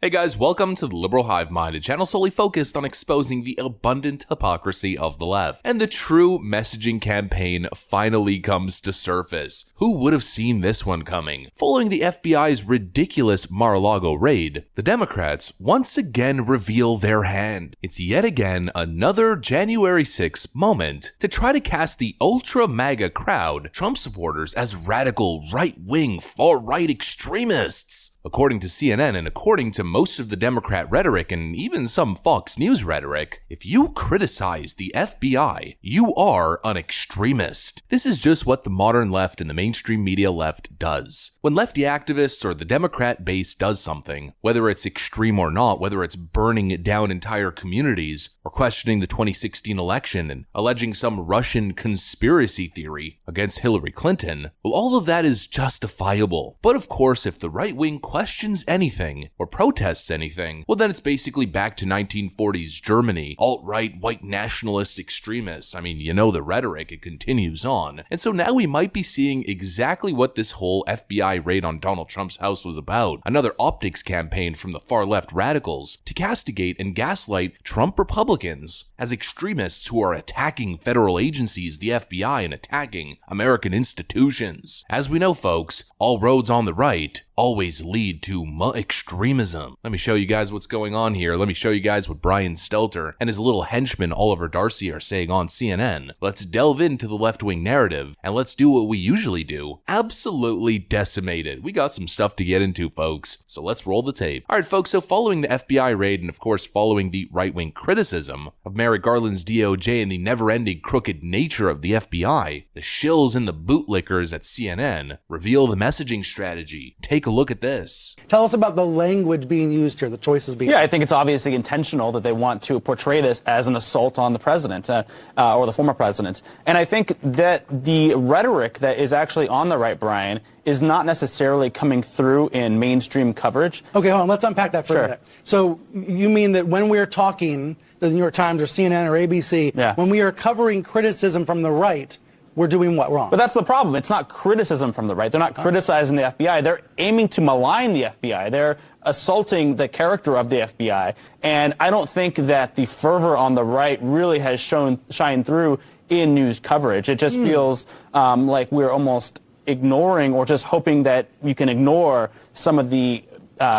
Hey guys, welcome to the Liberal Hive Mind, a channel solely focused on exposing the abundant hypocrisy of the left. And the true messaging campaign finally comes to surface. Who would have seen this one coming? Following the FBI's ridiculous Mar-a-Lago raid, the Democrats once again reveal their hand. It's yet again another January 6th moment to try to cast the ultra-MAGA crowd, Trump supporters, as radical, right-wing, far-right extremists. According to CNN and according to most of the Democrat rhetoric and even some Fox News rhetoric, if you criticize the FBI, you are an extremist. This is just what the modern left and the mainstream media left does. When lefty activists or the Democrat base does something, whether it's extreme or not, whether it's burning down entire communities or questioning the 2016 election and alleging some Russian conspiracy theory against Hillary Clinton, well, all of that is justifiable. But of course, if the right wing questions anything or protests anything, well then it's basically back to 1940s Germany, alt-right white nationalist extremists. I mean, you know the rhetoric, it continues on. And so now we might be seeing exactly what this whole FBI raid on Donald Trump's house was about. Another optics campaign from the far left radicals to castigate and gaslight Trump Republicans as extremists who are attacking federal agencies, the FBI, and attacking American institutions. As we know, folks, all roads on the right always lead to extremism. Let me show you guys what's going on here. Let me show you guys what Brian Stelter and his little henchman Oliver Darcy are saying on CNN. Let's delve into the left-wing narrative and let's do what we usually do. Absolutely decimate it. We got some stuff to get into, folks. So let's roll the tape. All right, folks, so following the FBI raid and of course following the right-wing criticism of Merrick Garland's DOJ and the never-ending crooked nature of the FBI, the shills and the bootlickers at CNN reveal the messaging strategy. Take a look at this. Tell us about the language being used here, the choices being I think it's obviously intentional that they want to portray this as an assault on the president or the former president. And I think that the rhetoric that is actually on the right, Brian, is not necessarily coming through in mainstream coverage. Okay, hold on. Let's unpack that for a minute. So you mean that when we're talking, the New York Times or CNN or ABC, when we are covering criticism from the right, we're doing what wrong? But that's the problem. It's not criticism from the right. They're not criticizing the FBI. They're aiming to malign the FBI. They're assaulting the character of the FBI. And I don't think that the fervor on the right really has shined through in news coverage. It just feels like we're almost ignoring or just hoping that you can ignore some of the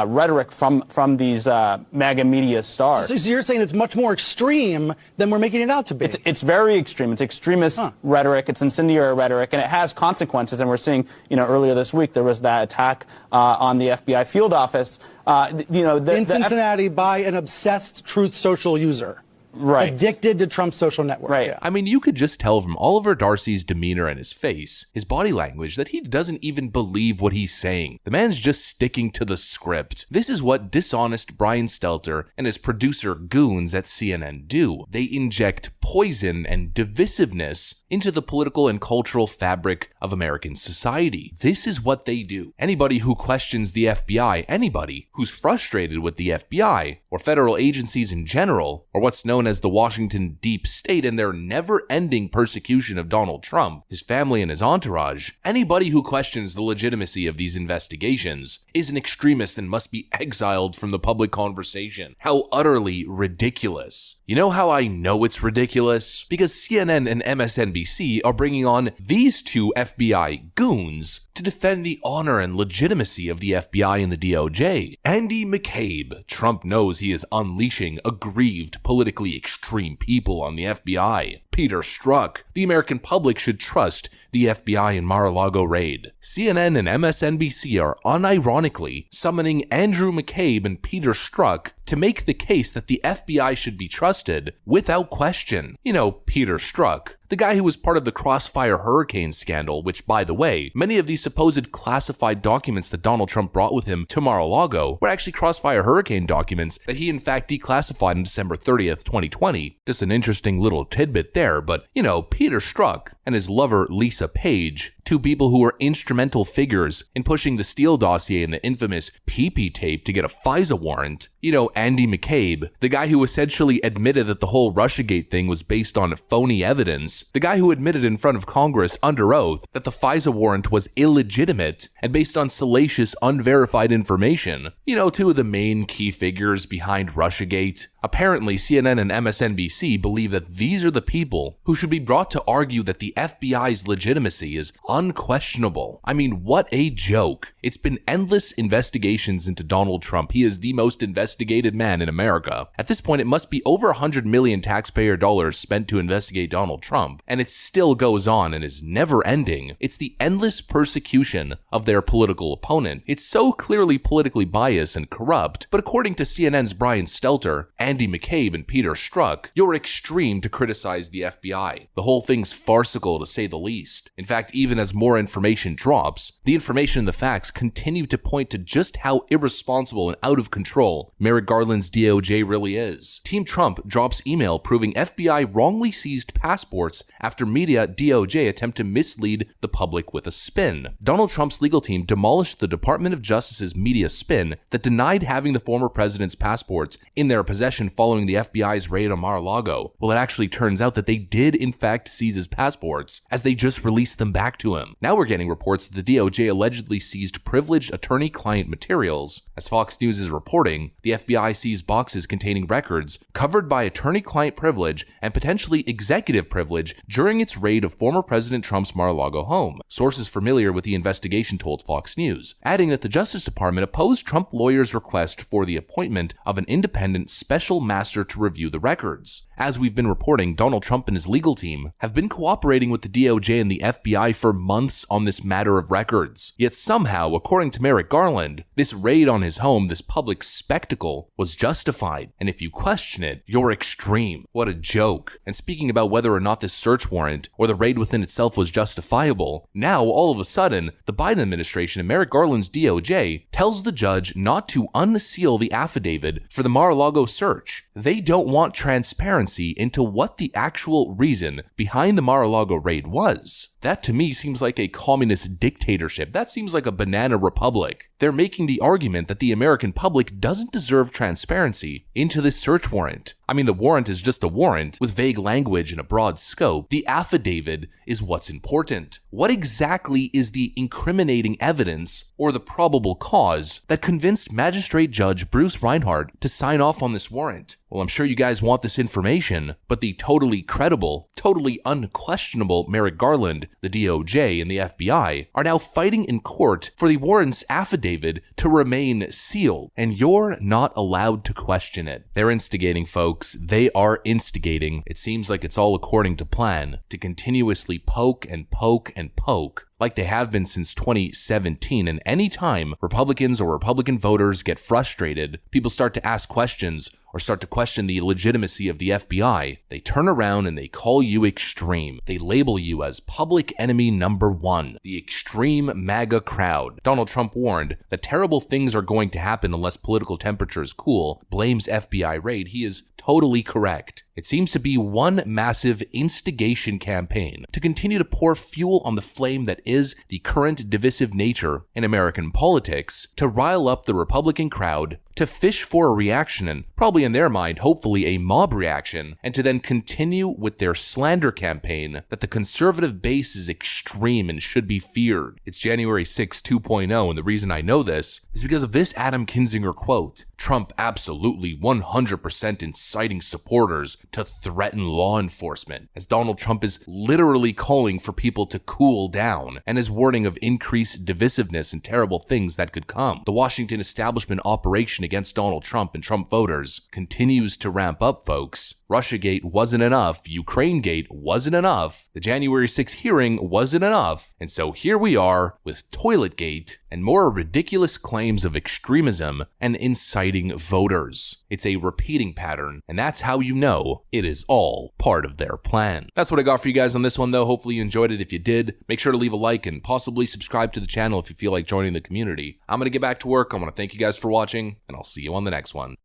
rhetoric from these MAGA media stars. So you're saying it's much more extreme than we're making it out to be? It's very extreme. It's extremist rhetoric. It's incendiary rhetoric, and it has consequences. And we're seeing, earlier this week there was that attack on the FBI field office. In Cincinnati by an obsessed Truth Social user. Right. Addicted to Trump's social network. Right. Yeah. I mean, you could just tell from Oliver Darcy's demeanor and his face, his body language, that he doesn't even believe what he's saying. The man's just sticking to the script. This is what dishonest Brian Stelter and his producer goons at CNN do. They inject poison and divisiveness into the political and cultural fabric of American society. This is what they do. Anybody who questions the FBI, anybody who's frustrated with the FBI or federal agencies in general, or what's known as the Washington deep state and their never-ending persecution of Donald Trump, his family and his entourage, anybody who questions the legitimacy of these investigations is an extremist and must be exiled from the public conversation. How utterly ridiculous. You know how I know it's ridiculous? Because CNN and MSNBC are bringing on these two FBI goons to defend the honor and legitimacy of the FBI and the DOJ. Andy McCabe. Trump knows he is unleashing aggrieved, politically extreme people on the FBI. Peter Strzok. The American public should trust the FBI and Mar-a-Lago raid. CNN and MSNBC are unironically summoning Andrew McCabe and Peter Strzok to make the case that the FBI should be trusted without question. Peter Strzok, the guy who was part of the Crossfire Hurricane scandal, which, by the way, many of these supposed classified documents that Donald Trump brought with him to Mar-a-Lago were actually Crossfire Hurricane documents that he in fact declassified on December 30th, 2020. Just an interesting little tidbit there, but, Peter Strzok and his lover Lisa Page, two people who were instrumental figures in pushing the Steele dossier and the infamous PP tape to get a FISA warrant. Andy McCabe, the guy who essentially admitted that the whole Russiagate thing was based on phony evidence Davis, the guy who admitted in front of Congress under oath that the FISA warrant was illegitimate and based on salacious, unverified information. You know, two of the main key figures behind Russiagate. Apparently, CNN and MSNBC believe that these are the people who should be brought to argue that the FBI's legitimacy is unquestionable. I mean, what a joke. It's been endless investigations into Donald Trump. He is the most investigated man in America. At this point, it must be over 100 million taxpayer dollars spent to investigate Donald Trump, and it still goes on and is never ending. It's the endless persecution of their political opponent. It's so clearly politically biased and corrupt, but according to CNN's Brian Stelter, Andy McCabe, and Peter Strzok, you're extreme to criticize the FBI. The whole thing's farcical to say the least. In fact, even as more information drops, the information and the facts continue to point to just how irresponsible and out of control Merrick Garland's DOJ really is. Team Trump drops email proving FBI wrongly seized passports after media DOJ attempt to mislead the public with a spin. Donald Trump's legal team demolished the Department of Justice's media spin that denied having the former president's passports in their possession following the FBI's raid on Mar-a-Lago. Well, it actually turns out that they did in fact seize his passports, as they just released them back to him. Now we're getting reports that the DOJ allegedly seized privileged attorney-client materials. As Fox News is reporting, the FBI seized boxes containing records covered by attorney-client privilege and potentially executive privilege during its raid of former President Trump's Mar-a-Lago home. Sources familiar with the investigation told Fox News, adding that the Justice Department opposed Trump lawyers' request for the appointment of an independent special master to review the records. As we've been reporting, Donald Trump and his legal team have been cooperating with the DOJ and the FBI for months on this matter of records. Yet somehow, according to Merrick Garland, this raid on his home, this public spectacle, was justified. And if you question it, you're extreme. What a joke. And speaking about whether or not this search warrant or the raid within itself was justifiable, now all of a sudden, the Biden administration and Merrick Garland's DOJ tells the judge not to unseal the affidavit for the Mar-a-Lago search. They don't want transparency into what the actual reason behind the Mar-a-Lago raid was. That to me seems like a communist dictatorship. That seems like a banana republic. They're making the argument that the American public doesn't deserve transparency into this search warrant. I mean, the warrant is just a warrant with vague language and a broad scope. The affidavit is what's important. What exactly is the incriminating evidence or the probable cause that convinced Magistrate Judge Bruce Reinhardt to sign off on this warrant? Well, I'm sure you guys want this information, but the totally credible, totally unquestionable Merrick Garland, the DOJ, and the FBI are now fighting in court for the warrant's affidavit to remain sealed, and you're not allowed to question it. They're instigating, folks. They are instigating. It seems like it's all according to plan, to continuously poke and poke and poke, like they have been since 2017, and anytime Republicans or Republican voters get frustrated, people start to ask questions or start to question the legitimacy of the FBI, they turn around and they call you extreme. They label you as public enemy number one, the extreme MAGA crowd. Donald Trump warned that terrible things are going to happen unless political temperatures cool, blames FBI raid. He is totally correct. It seems to be one massive instigation campaign to continue to pour fuel on the flame that is the current divisive nature in American politics, to rile up the Republican crowd, to fish for a reaction, and probably in their mind, hopefully a mob reaction, and to then continue with their slander campaign that the conservative base is extreme and should be feared. It's January 6, 2.0, and the reason I know this is because of this Adam Kinzinger quote. Trump absolutely 100% inciting supporters to threaten law enforcement, as Donald Trump is literally calling for people to cool down and is warning of increased divisiveness and terrible things that could come. The Washington establishment operation against Donald Trump and Trump voters continues to ramp up, folks. Russiagate wasn't enough, Ukrainegate wasn't enough, the January 6th hearing wasn't enough, and so here we are with Toiletgate and more ridiculous claims of extremism and inciting voters. It's a repeating pattern, and that's how you know it is all part of their plan. That's what I got for you guys on this one, though. Hopefully you enjoyed it. If you did, make sure to leave a like and possibly subscribe to the channel if you feel like joining the community. I'm going to get back to work. I want to thank you guys for watching, and I'll see you on the next one.